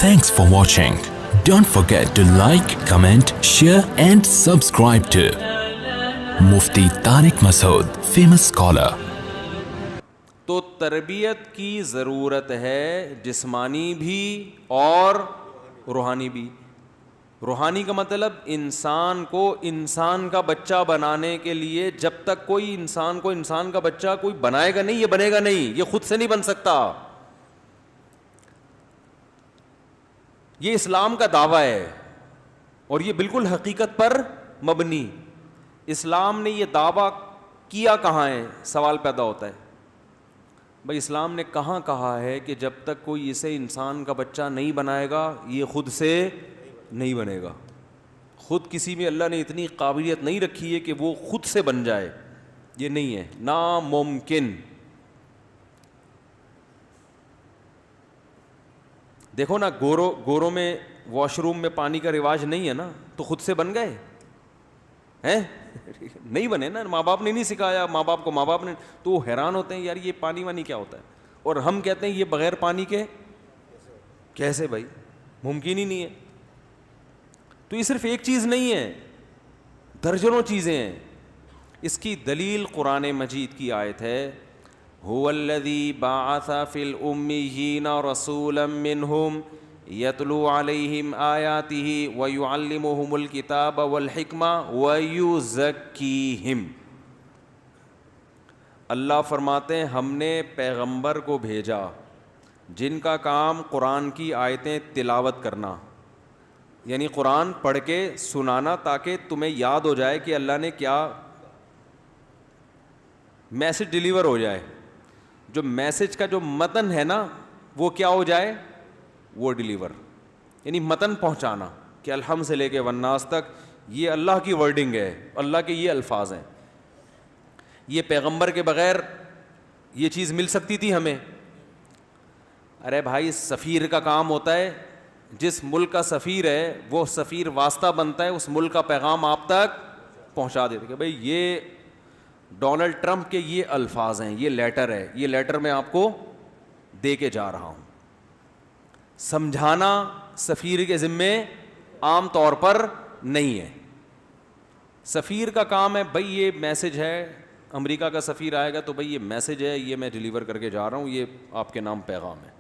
Thanks for watching. Don't forget to like, comment, share and subscribe to Mufti Tariq Masood, famous scholar. تو تربیت کی ضرورت ہے، جسمانی بھی اور روحانی بھی۔ روحانی کا مطلب انسان کو انسان کا بچہ بنانے کے لیے جب تک کوئی انسان کو انسان کا بچہ کوئی بنائے گا نہیں، یہ بنے گا نہیں، یہ خود سے نہیں بن سکتا۔ یہ اسلام کا دعویٰ ہے اور یہ بالکل حقیقت پر مبنی۔ اسلام نے یہ دعویٰ کیا کہاں ہے؟ سوال پیدا ہوتا ہے بھائی اسلام نے کہاں کہا ہے کہ جب تک کوئی اسے انسان کا بچہ نہیں بنائے گا یہ خود سے نہیں بنے گا؟ خود کسی میں اللہ نے اتنی قابلیت نہیں رکھی ہے کہ وہ خود سے بن جائے، یہ نہیں ہے، ناممکن۔ دیکھو نا، گوروں میں واش روم میں پانی کا رواج نہیں ہے نا، تو خود سے بن گئے ہیں؟ نہیں بنے نا، ماں باپ نے نہیں سکھایا، ماں باپ کو ماں باپ نے، تو وہ حیران ہوتے ہیں یار یہ پانی وانی کیا ہوتا ہے، اور ہم کہتے ہیں یہ بغیر پانی کے کیسے؟ بھائی ممکن ہی نہیں ہے۔ تو یہ صرف ایک چیز نہیں ہے، درجنوں چیزیں ہیں۔ اس کی دلیل قرآن مجید کی آیت ہے، هو الذی بعث فی الامیین رسولا منہم یتلو علیہم آیاتہ ویعلمہم الکتاب والحکمہ ویزکیہم۔ اللہ فرماتے ہیں ہم نے پیغمبر کو بھیجا جن کا کام قرآن کی آیتیں تلاوت کرنا، یعنی قرآن پڑھ کے سنانا تاکہ تمہیں یاد ہو جائے کہ اللہ نے کیا میسج ڈیلیور ہو جائے، جو میسج کا جو متن ہے نا وہ کیا ہو جائے، وہ ڈیلیور، یعنی متن پہنچانا کہ الحمد سے لے کے والناس تک یہ اللہ کی ورڈنگ ہے، اللہ کے یہ الفاظ ہیں۔ یہ پیغمبر کے بغیر یہ چیز مل سکتی تھی ہمیں؟ ارے بھائی سفیر کا کام ہوتا ہے، جس ملک کا سفیر ہے وہ سفیر واسطہ بنتا ہے، اس ملک کا پیغام آپ تک پہنچا دیتے کہ بھائی یہ ڈونلڈ ٹرمپ کے یہ الفاظ ہیں، یہ لیٹر ہے، یہ لیٹر میں آپ کو دے کے جا رہا ہوں۔ سمجھانا سفیر کے ذمے عام طور پر نہیں ہے۔ سفیر کا کام ہے بھائی یہ میسج ہے، امریکہ کا سفیر آئے گا تو بھائی یہ میسج ہے، یہ میں ڈیلیور کر کے جا رہا ہوں، یہ آپ کے نام پیغام ہے،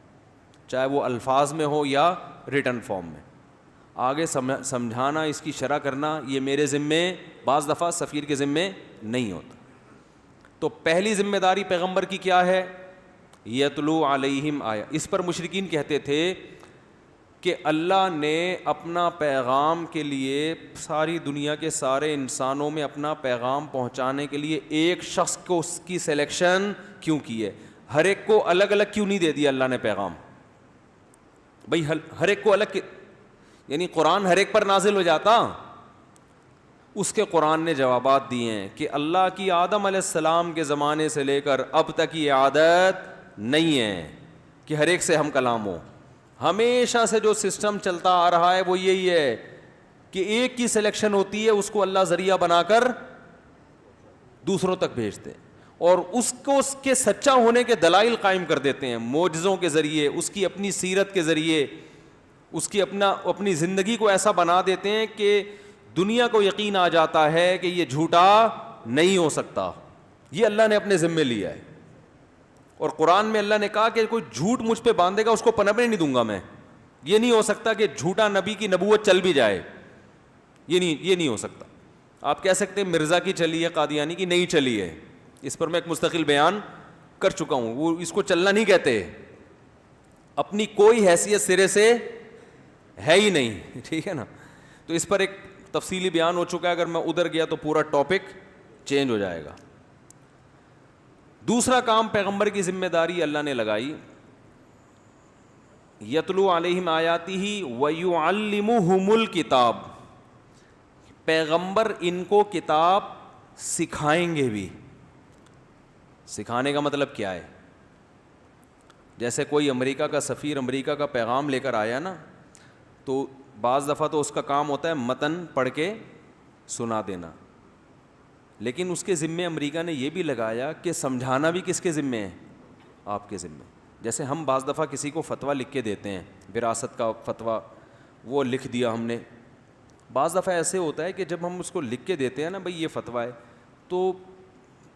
چاہے وہ الفاظ میں ہو یا ریٹن فارم میں۔ آگے سمجھانا، اس کی شرح کرنا یہ میرے ذمے، بعض دفعہ سفیر کے ذمے نہیں ہوتا۔ تو پہلی ذمہ داری پیغمبر کی کیا ہے؟ یتلو علیہم آیا۔ اس پر مشرکین کہتے تھے کہ اللہ نے اپنا پیغام کے لیے ساری دنیا کے سارے انسانوں میں اپنا پیغام پہنچانے کے لیے ایک شخص کو اس کی سلیکشن کیوں کی ہے؟ ہر ایک کو الگ الگ کیوں نہیں دے دیا اللہ نے پیغام؟ بھائی ہر ایک کو الگ، یعنی قرآن ہر ایک پر نازل ہو جاتا؟ اس کے قرآن نے جوابات دیے ہیں کہ اللہ کی آدم علیہ السلام کے زمانے سے لے کر اب تک یہ عادت نہیں ہے کہ ہر ایک سے ہم کلام ہو۔ ہمیشہ سے جو سسٹم چلتا آ رہا ہے وہ یہی ہے کہ ایک کی سلیکشن ہوتی ہے، اس کو اللہ ذریعہ بنا کر دوسروں تک بھیجتے ہیں، اور اس کو اس کے سچا ہونے کے دلائل قائم کر دیتے ہیں، معجزوں کے ذریعے، اس کی اپنی سیرت کے ذریعے، اس کی اپنی زندگی کو ایسا بنا دیتے ہیں کہ دنیا کو یقین آ جاتا ہے کہ یہ جھوٹا نہیں ہو سکتا، یہ اللہ نے اپنے ذمے لیا ہے۔ اور قرآن میں اللہ نے کہا کہ کوئی جھوٹ مجھ پہ باندھے گا اس کو پنپنے نہیں دوں گا میں۔ یہ نہیں ہو سکتا کہ جھوٹا نبی کی نبوت چل بھی جائے، یہ نہیں ہو سکتا۔ آپ کہہ سکتے ہیں مرزا کی چلی ہے، قادیانی کی نہیں چلی ہے، اس پر میں ایک مستقل بیان کر چکا ہوں، وہ اس کو چلنا نہیں کہتے، اپنی کوئی حیثیت سرے سے ہے ہی نہیں، ٹھیک ہے نا۔ تو اس پر ایک تفصیلی بیان ہو چکا ہے، اگر میں ادھر گیا تو پورا ٹاپک چینج ہو جائے گا۔ دوسرا کام پیغمبر کی ذمہ داری اللہ نے لگائی، یتلو علیہم آیاتہ ویعلمہم الکتاب، پیغمبر ان کو کتاب سکھائیں گے بھی۔ سکھانے کا مطلب کیا ہے؟ جیسے کوئی امریکہ کا سفیر امریکہ کا پیغام لے کر آیا نا، تو بعض دفعہ تو اس کا کام ہوتا ہے متن پڑھ کے سنا دینا، لیکن اس کے ذمے امریکہ نے یہ بھی لگایا کہ سمجھانا بھی کس کے ذمے ہے؟ آپ کے ذمے۔ جیسے ہم بعض دفعہ کسی کو فتویٰ لکھ کے دیتے ہیں, وراثت کا فتویٰ وہ لکھ دیا ہم نے. بعض دفعہ ایسے ہوتا ہے کہ جب ہم اس کو لکھ کے دیتے ہیں نا بھائی یہ فتویٰ ہے, تو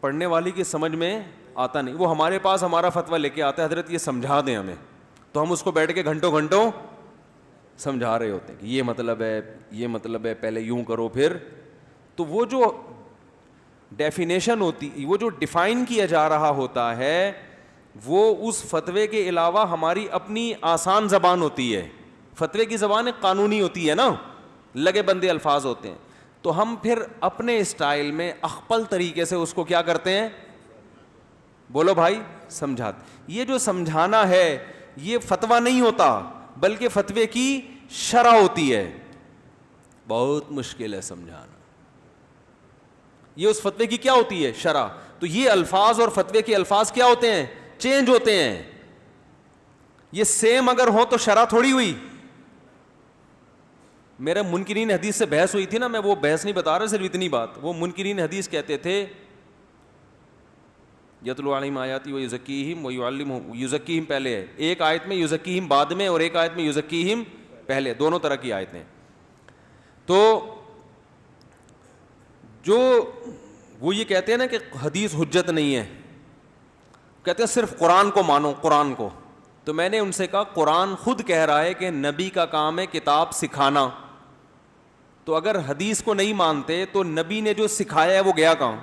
پڑھنے والی کی سمجھ میں آتا نہیں. وہ ہمارے پاس ہمارا فتویٰ لے کے آتا ہے, حضرت یہ سمجھا دیں ہمیں, تو ہم اس کو بیٹھ کے گھنٹوں گھنٹوں سمجھا رہے ہوتے ہیں کہ یہ مطلب ہے, یہ مطلب ہے, پہلے یوں کرو پھر. تو وہ جو ڈیفینیشن ہوتی, وہ جو ڈیفائن کیا جا رہا ہوتا ہے, وہ اس فتوے کے علاوہ ہماری اپنی آسان زبان ہوتی ہے. فتوے کی زبان قانونی ہوتی ہے نا, لگے بندے الفاظ ہوتے ہیں. تو ہم پھر اپنے اسٹائل میں اخپل طریقے سے اس کو کیا کرتے ہیں, بولو بھائی, سمجھاتے. یہ جو سمجھانا ہے یہ فتویٰ نہیں ہوتا, بلکہ فتوے کی شرح ہوتی ہے. بہت مشکل ہے سمجھانا. یہ اس فتوے کی کیا ہوتی ہے, شرح. تو یہ الفاظ اور فتوے کے الفاظ کیا ہوتے ہیں, چینج ہوتے ہیں. یہ سیم اگر ہو تو شرح تھوڑی ہوئی. میرے منکرین حدیث سے بحث ہوئی تھی نا, میں وہ بحث نہیں بتا رہا, صرف اتنی بات. وہ منکرین حدیث کہتے تھے یتلو علیہم آیاتی و یزکیہم و یعلمہم. یزکیہم پہلے ہے, ایک آیت میں یزکیہم بعد میں, اور ایک آیت میں یزکیہم پہلے, دونوں طرح کی آیتیں. تو جو وہ یہ کہتے ہیں نا کہ حدیث حجت نہیں ہے, کہتے ہیں صرف قرآن کو مانو, قرآن کو. تو میں نے ان سے کہا قرآن خود کہہ رہا ہے کہ نبی کا کام ہے کتاب سکھانا. تو اگر حدیث کو نہیں مانتے تو نبی نے جو سکھایا ہے وہ گیا کہاں؟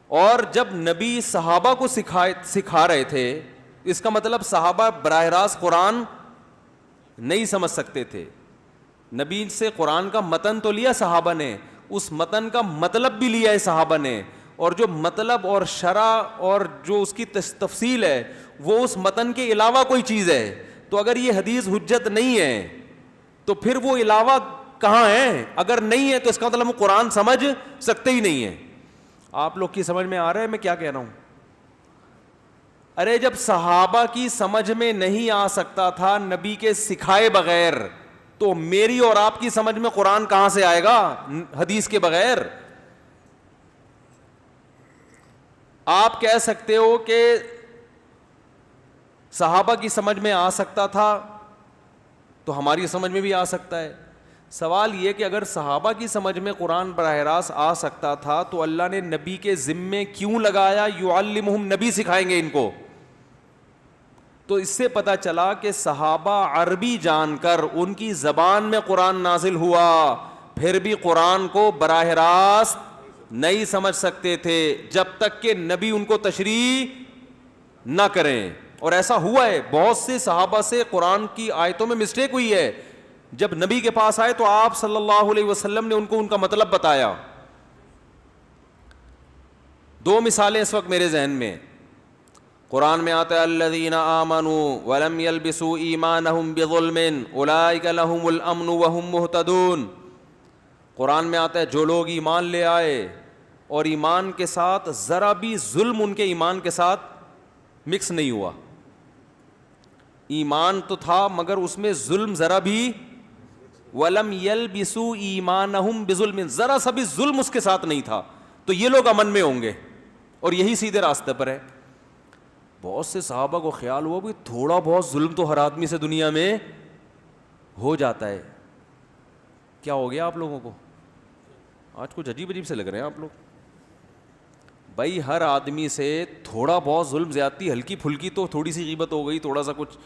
اور جب نبی صحابہ کو سکھا رہے تھے, اس کا مطلب صحابہ براہ راست قرآن نہیں سمجھ سکتے تھے. نبی سے قرآن کا متن تو لیا صحابہ نے, اس متن کا مطلب بھی لیا ہے صحابہ نے, اور جو مطلب اور شرح اور جو اس کی تفصیل ہے وہ اس متن کے علاوہ کوئی چیز ہے. تو اگر یہ حدیث حجت نہیں ہے تو پھر وہ علاوہ کہاں ہے؟ اگر نہیں ہے تو اس کا مطلب ہم قرآن سمجھ سکتے ہی نہیں ہیں. آپ لوگ کی سمجھ میں آ رہا ہے میں کیا کہہ رہا ہوں؟ ارے جب صحابہ کی سمجھ میں نہیں آ سکتا تھا نبی کے سکھائے بغیر, تو میری اور آپ کی سمجھ میں قرآن کہاں سے آئے گا حدیث کے بغیر؟ آپ کہہ سکتے ہو کہ صحابہ کی سمجھ میں آ سکتا تھا تو ہماری سمجھ میں بھی آ سکتا ہے. سوال یہ کہ اگر صحابہ کی سمجھ میں قرآن براہ راست آ سکتا تھا تو اللہ نے نبی کے ذمے کیوں لگایا یعلمہم, نبی سکھائیں گے ان کو؟ تو اس سے پتہ چلا کہ صحابہ عربی جان کر ان کی زبان میں قرآن نازل ہوا, پھر بھی قرآن کو براہ راست نہیں سمجھ سکتے تھے جب تک کہ نبی ان کو تشریح نہ کریں. اور ایسا ہوا ہے, بہت سے صحابہ سے قرآن کی آیتوں میں مسٹیک ہوئی ہے. جب نبی کے پاس آئے تو آپ صلی اللہ علیہ وسلم نے ان کو ان کا مطلب بتایا. 2 مثالیں اس وقت میرے ذہن میں. قرآن میں آتا ہے الذین آمنوا ولم یلبسوا ایمانہم بظلم اولئک لہم الامن وہم مہتدون. قرآن میں آتا ہے جو لوگ ایمان لے آئے اور ایمان کے ساتھ ذرا بھی ظلم ان کے ایمان کے ساتھ مکس نہیں ہوا. ایمان تو تھا مگر اس میں ظلم ذرا بھی, وَلَمْ يَلْبِسُوا إِيمَانَهُمْ بِظُلْمٍ, ذرا سا بھی ظلم اس کے ساتھ نہیں تھا, تو یہ لوگ امن میں ہوں گے اور یہی سیدھے راستے پر ہے. بہت سے صحابہ کو خیال ہوا کہ تھوڑا بہت ظلم تو ہر آدمی سے دنیا میں ہو جاتا ہے. کیا ہو گیا آپ لوگوں کو؟ آج کچھ عجیب عجیب سے لگ رہے ہیں آپ لوگ. بھائی ہر آدمی سے تھوڑا بہت ظلم, زیادتی ہلکی پھلکی تو تھوڑی سی غیبت ہو گئی, تھوڑا سا کچھ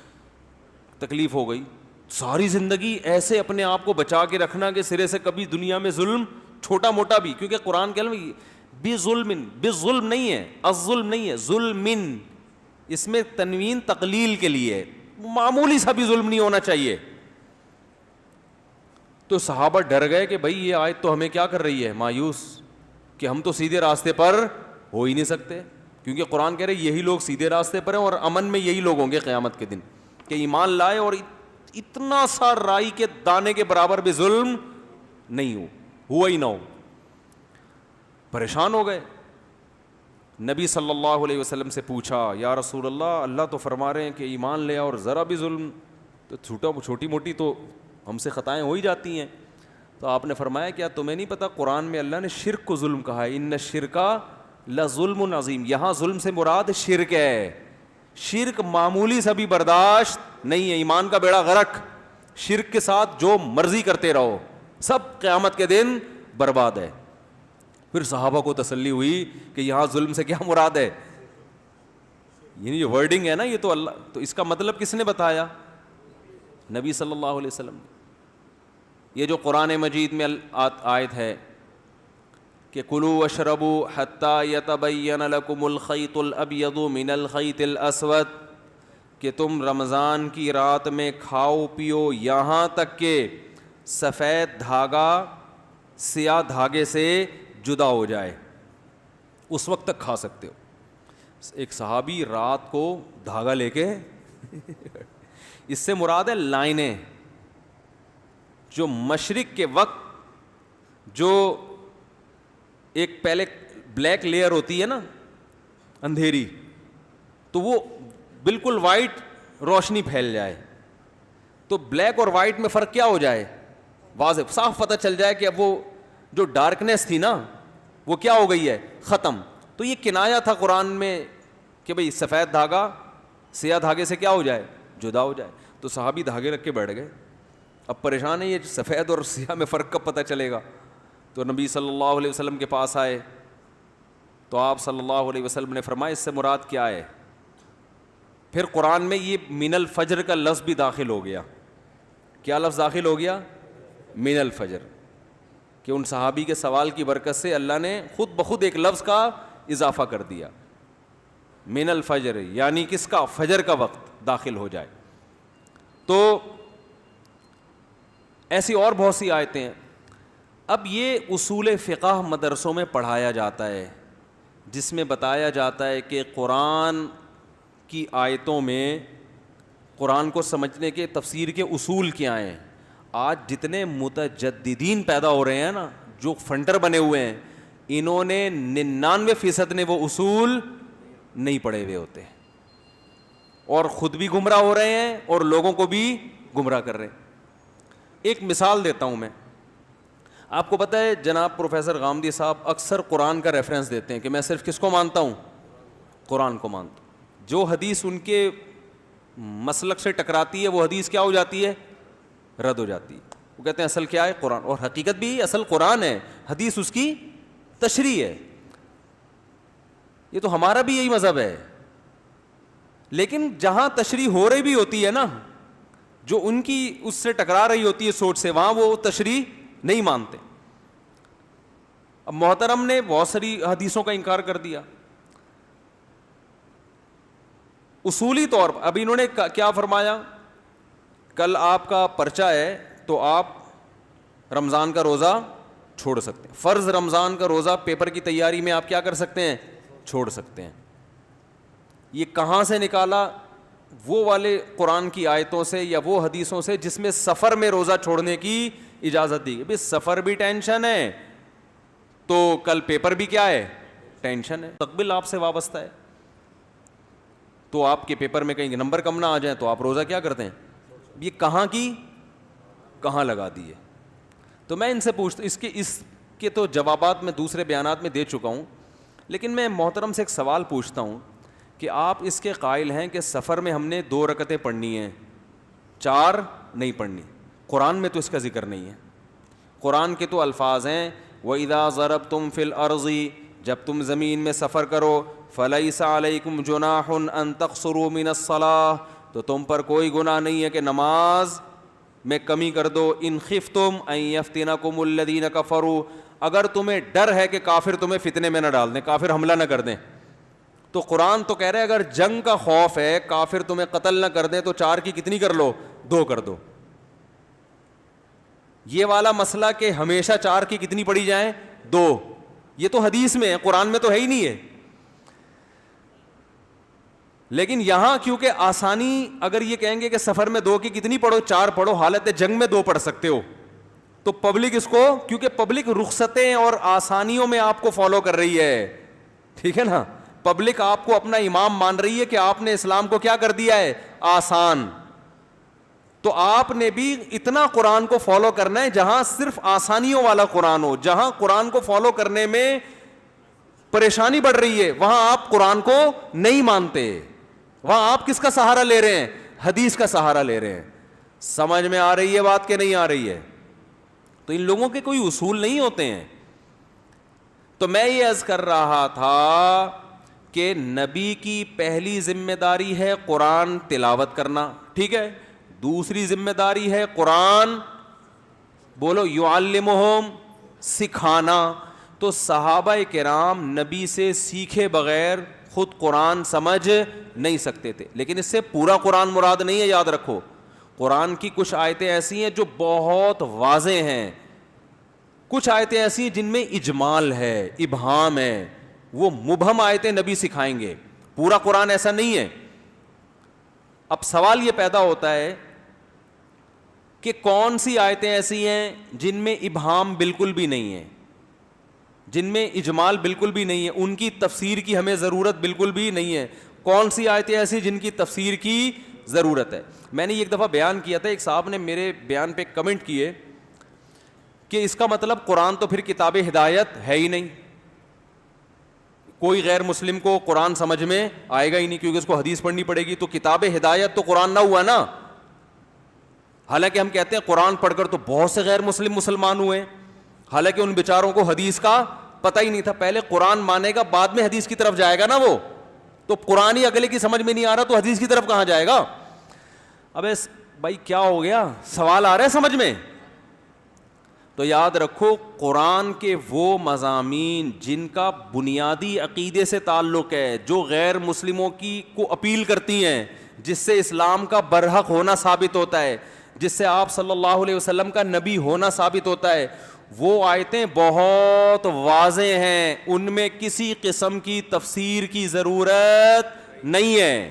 تکلیف ہو گئی. ساری زندگی ایسے اپنے آپ کو بچا کے رکھنا کہ سرے سے کبھی دنیا میں ظلم چھوٹا موٹا بھی, کیونکہ قرآن کے بظلم, بظلم نہیں ہے, الظلم نہیں ہے, ظلمن, اس میں تنوین تقلیل کے لیے, معمولی سا بھی ظلم نہیں ہونا چاہیے. تو صحابہ ڈر گئے کہ بھائی یہ آیت تو ہمیں کیا کر رہی ہے, مایوس, کہ ہم تو سیدھے راستے پر ہو ہی نہیں سکتے, کیونکہ قرآن کہہ رہے یہی لوگ سیدھے راستے پر ہیں اور امن میں یہی لوگ ہوں گے قیامت کے دن کہ ایمان لائے اور اتنا سا رائی کے دانے کے برابر بھی ظلم نہیں ہوا ہی نہ ہو. پریشان ہو گئے. نبی صلی اللہ علیہ وسلم سے پوچھا یا رسول اللہ, اللہ تو فرما رہے ہیں کہ ایمان لے اور ذرا بھی ظلم, تو چھوٹی موٹی تو ہم سے خطائیں ہو ہی جاتی ہیں. تو آپ نے فرمایا کیا تمہیں نہیں پتا قرآن میں اللہ نے شرک کو ظلم کہا ہے, ان الشرک لظلم عظیم. یہاں ظلم سے مراد شرک ہے. شرک معمولی سا بھی برداشت نہیں ہے. ایمان کا بیڑا غرق. شرک کے ساتھ جو مرضی کرتے رہو, سب قیامت کے دن برباد ہے. پھر صحابہ کو تسلی ہوئی کہ یہاں ظلم سے کیا مراد ہے. یعنی یہ ورڈنگ ہے نا, یہ تو اللہ, تو اس کا مطلب کس نے بتایا؟ نبی صلی اللہ علیہ وسلم. یہ جو قرآن مجید میں آیت ہے کہ کلوا واشربوا حتی یتبین لکم الخیط الابیض من الخیط الاسود, کہ تم رمضان کی رات میں کھاؤ پیو یہاں تک کہ سفید دھاگا سیاہ دھاگے سے جدا ہو جائے, اس وقت تک کھا سکتے ہو. ایک صحابی رات کو دھاگا لے کے اس سے مراد ہے لائنیں, جو مشرق کے وقت جو ایک پہلے بلیک لیئر ہوتی ہے نا اندھیری, تو وہ بالکل وائٹ روشنی پھیل جائے, تو بلیک اور وائٹ میں فرق کیا ہو جائے, واضح صاف پتہ چل جائے کہ اب وہ جو ڈارکنیس تھی نا وہ کیا ہو گئی ہے, ختم. تو یہ کنایا تھا قرآن میں کہ بھئی سفید دھاگا سیاہ دھاگے سے کیا ہو جائے, جدا ہو جائے. تو صحابی دھاگے رکھ کے بیٹھ گئے. اب پریشان ہے یہ سفید اور سیاہ میں فرق کب پتہ چلے گا. تو نبی صلی اللہ علیہ وسلم کے پاس آئے تو آپ صلی اللہ علیہ وسلم نے فرمایا اس سے مراد کیا ہے. پھر قرآن میں یہ من الفجر کا لفظ بھی داخل ہو گیا. کیا لفظ داخل ہو گیا؟ من الفجر. کہ ان صحابی کے سوال کی برکت سے اللہ نے خود بخود ایک لفظ کا اضافہ کر دیا, من الفجر, یعنی کس کا؟ فجر کا وقت داخل ہو جائے. تو ایسی اور بہت سی آیتیں ہیں. اب یہ اصول فقہ مدرسوں میں پڑھایا جاتا ہے, جس میں بتایا جاتا ہے کہ قرآن کی آیتوں میں قرآن کو سمجھنے کے تفسیر کے اصول کیا ہیں. آج جتنے متجددین پیدا ہو رہے ہیں نا, جو فنڈر بنے ہوئے ہیں, انہوں نے 99% نے وہ اصول نہیں پڑھے ہوئے ہوتے, اور خود بھی گمراہ ہو رہے ہیں اور لوگوں کو بھی گمراہ کر رہے ہیں. ایک مثال دیتا ہوں میں آپ کو. پتہ ہے جناب پروفیسر غامدی صاحب اکثر قرآن کا ریفرنس دیتے ہیں کہ میں صرف کس کو مانتا ہوں؟ قرآن کو مانتا ہوں. جو حدیث ان کے مسلک سے ٹکراتی ہے وہ حدیث کیا ہو جاتی ہے؟ رد ہو جاتی ہے. وہ کہتے ہیں اصل کیا ہے؟ قرآن. اور حقیقت بھی اصل قرآن ہے, حدیث اس کی تشریح ہے. یہ تو ہمارا بھی یہی مذہب ہے. لیکن جہاں تشریح ہو رہی بھی ہوتی ہے نا, جو ان کی اس سے ٹکرا رہی ہوتی ہے سوچ سے, وہاں وہ تشریح نہیں مانتے. اب محترم نے بہت ساری حدیثوں کا انکار کر دیا اصولی طور پر. اب انہوں نے کیا فرمایا, کل آپ کا پرچہ ہے تو آپ رمضان کا روزہ چھوڑ سکتے ہیں. فرض رمضان کا روزہ پیپر کی تیاری میں آپ کیا کر سکتے ہیں؟ چھوڑ سکتے ہیں. یہ کہاں سے نکالا؟ وہ والے قرآن کی آیتوں سے یا وہ حدیثوں سے جس میں سفر میں روزہ چھوڑنے کی اجازت دی. بھئی سفر بھی ٹینشن ہے تو کل پیپر بھی کیا ہے؟ ٹینشن ہے. مستقبل آپ سے وابستہ ہے, تو آپ کے پیپر میں کہیں نمبر کم نہ آ جائیں تو آپ روزہ کیا کرتے ہیں؟ یہ کہاں کی کہاں لگا دیے. تو میں ان سے پوچھتا ہوں, اس کے تو جوابات میں دوسرے بیانات میں دے چکا ہوں, لیکن میں محترم سے ایک سوال پوچھتا ہوں کہ آپ اس کے قائل ہیں کہ سفر میں ہم نے 2 رکعتیں پڑھنی ہیں, 4 نہیں پڑھنی. قرآن میں تو اس کا ذکر نہیں ہے. قرآن کے تو الفاظ ہیں وَإِذَا ضَرَبْتُمْ فِي الْأَرْضِ, جب تم زمین میں سفر کرو, فَلَيْسَ عَلَيْكُمْ جُنَاحٌ أَن تَقْصُرُوا مِنَ الصَّلَاةِ, تو تم پر کوئی گناہ نہیں ہے کہ نماز میں کمی کر دو. إِنْ خِفْتُمْ أَن يَفْتِنَكُمُ الَّذِينَ كَفَرُوا, اگر تمہیں ڈر ہے کہ کافر تمہیں فتنے میں نہ ڈال دیں, کافر حملہ نہ کر دیں. تو قرآن تو کہہ رہے اگر جنگ کا خوف ہے, کافر تمہیں قتل نہ کر دیں, تو 4 کی کتنی کر لو؟ 2 کر دو. یہ والا مسئلہ کہ ہمیشہ 4 کی کتنی پڑھی جائیں؟ 2, یہ تو حدیث میں ہے, قرآن میں تو ہے ہی نہیں ہے. لیکن یہاں کیونکہ آسانی, اگر یہ کہیں گے کہ سفر میں 2 کی کتنی پڑھو؟ 4 پڑھو, حالت جنگ میں 2 پڑھ سکتے ہو, تو پبلک اس کو, کیونکہ پبلک رخصتیں اور آسانیوں میں آپ کو فالو کر رہی ہے, ٹھیک ہے نا. پبلک آپ کو اپنا امام مان رہی ہے کہ آپ نے اسلام کو کیا کر دیا ہے؟ آسان. تو آپ نے بھی اتنا قرآن کو فالو کرنا ہے جہاں صرف آسانیوں والا قرآن ہو, جہاں قرآن کو فالو کرنے میں پریشانی بڑھ رہی ہے, وہاں آپ قرآن کو نہیں مانتے, وہاں آپ کس کا سہارا لے رہے ہیں؟ حدیث کا سہارا لے رہے ہیں. سمجھ میں آ رہی ہے بات کہ نہیں آ رہی ہے؟ تو ان لوگوں کے کوئی اصول نہیں ہوتے ہیں. تو میں یہ عرض کر رہا تھا کہ نبی کی پہلی ذمہ داری ہے قرآن تلاوت کرنا, ٹھیک ہے, دوسری ذمہ داری ہے قرآن بولو یعلمہم, سکھانا. تو صحابہ کرام نبی سے سیکھے بغیر خود قرآن سمجھ نہیں سکتے تھے, لیکن اس سے پورا قرآن مراد نہیں ہے, یاد رکھو. قرآن کی کچھ آیتیں ایسی ہیں جو بہت واضح ہیں, کچھ آیتیں ایسی ہیں جن میں اجمال ہے, ابہام ہے, وہ مبہم آیتیں نبی سکھائیں گے, پورا قرآن ایسا نہیں ہے. اب سوال یہ پیدا ہوتا ہے کہ کون سی آیتیں ایسی ہیں جن میں ابہام بالکل بھی نہیں ہے, جن میں اجمال بالکل بھی نہیں ہے, ان کی تفسیر کی ہمیں ضرورت بالکل بھی نہیں ہے. کون سی آیتیں ایسی جن کی تفسیر کی ضرورت ہے؟ میں نے ایک دفعہ بیان کیا تھا, ایک صاحب نے میرے بیان پہ کمنٹ کیے کہ اس کا مطلب قرآن تو پھر کتاب ہدایت ہے ہی نہیں, کوئی غیر مسلم کو قرآن سمجھ میں آئے گا ہی نہیں کیونکہ اس کو حدیث پڑھنی پڑے گی, تو کتاب ہدایت تو قرآن نہ ہوا نا. حالانکہ ہم کہتے ہیں قرآن پڑھ کر تو بہت سے غیر مسلم مسلمان ہوئے, حالانکہ ان بیچاروں کو حدیث کا پتہ ہی نہیں تھا. پہلے قرآن مانے گا, بعد میں حدیث کی طرف جائے گا نا. وہ تو قرآن ہی اگلے کی سمجھ میں نہیں آ رہا تو حدیث کی طرف کہاں جائے گا؟ ابے بھائی کیا ہو گیا, سوال آ رہا ہے سمجھ میں؟ تو یاد رکھو قرآن کے وہ مضامین جن کا بنیادی عقیدے سے تعلق ہے, جو غیر مسلموں کی کو اپیل کرتی ہیں, جس سے اسلام کا برحق ہونا ثابت ہوتا ہے, جس سے آپ صلی اللہ علیہ وسلم کا نبی ہونا ثابت ہوتا ہے, وہ آیتیں بہت واضح ہیں, ان میں کسی قسم کی تفسیر کی ضرورت نہیں ہے.